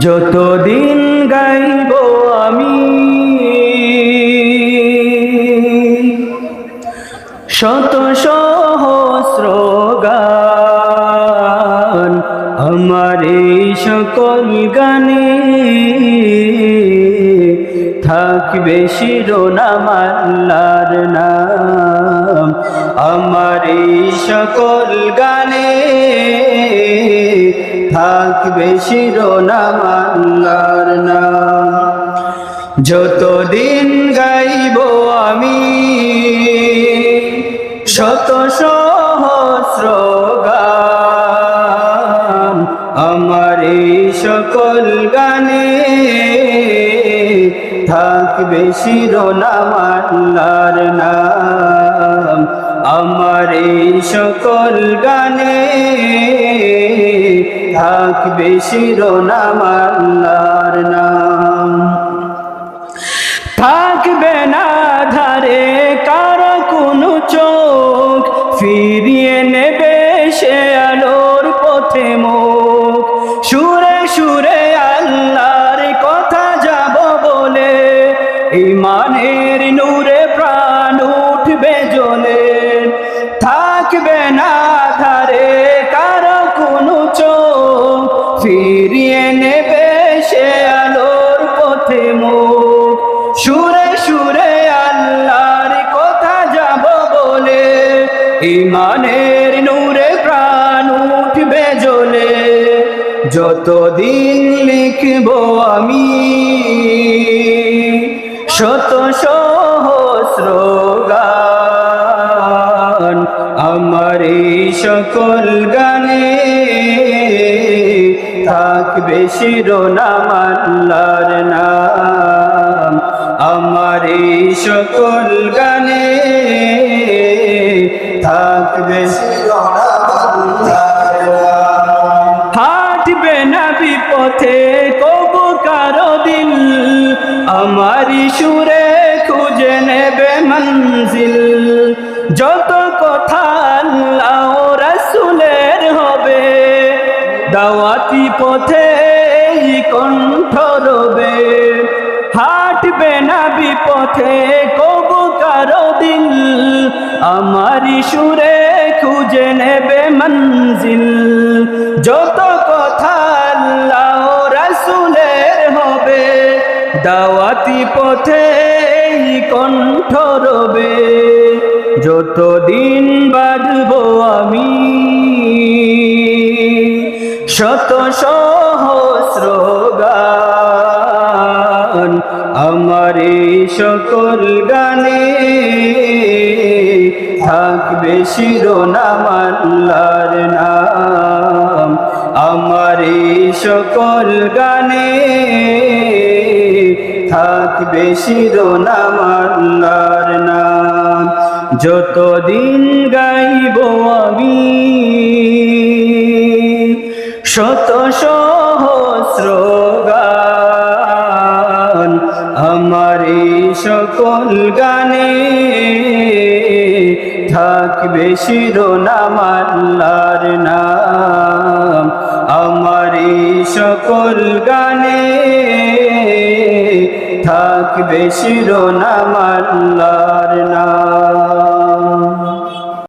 যতদিন গাইব আমি শত সহস্র গান, আমার এই সকল গানে থাকবে শিরোনাম আল্লাহর নাম। আমার এই সকল গানে থাকবে শিরোনাম আল্লাহর নাম। যতদিন গাইব আমি শত সহস্র গান, আমার এই সকল গানে থাকবে শিরোনাম আল্লাহর নাম। আমার এই সকল গানে থাকবে শিরোনাম আল্লাহর নাম। থাকবে না ধারে কারো কোনো চোখ, ফিরিয়ে নেবে সে আলোর পথে মুখ। সুরে সুরে আল্লাহর কথা যাব বলে, ঈমানের নূরে প্রাণ উঠবে জ্বলে। থাকবে না ধারে কারো কোনো চোখ, ফিরিয়ে নেবে সে আলোর পথে মুখ। সুরে সুরে আল্লাহর কথা যাব বলে, ঈমানের নূরে প্রাণ উঠবে জ্বলে। যতদিন লিখব আমি শত সহস্র গান, আমার এই সকল গানে থাকবে শিরোনাম আল্লাহর নাম। আমার এই সকল গানে থাকবে শিরোনাম আল্লাহর নাম। হাঁটবে না বিপথে কবু কারো দিল, আমারি সুরে খুঁজে নেবে মঞ্জিল। যত কথা আল্লাহ রাসূলের হবে, দাওয়াতি পথে কণ্ঠ রবে। হাঁটবে না বিপথে কবু কারো দিল, আমারি সুরে খুঁজে নেবে মঞ্জিল। যত কথা আল্লাহ রাসূলের হবে, দাওয়াতি পথে কণ্ঠ রবে। যতদিন বাঁধব আমি শত সহস্র গান, আমার এই সকল গানে থাকবে শিরোনাম আল্লাহর নাম। আমার এই সকল গানে থাকবে শিরোনাম আল্লাহর নাম। যতদিন গাইব আমি শত সহস্র গান, আমার এই সকল গানে থাকবে শিরোনাম আল্লাহর নাম। আমার এই সকল গানে থাকবে শিরোনাম আল্লাহর নাম।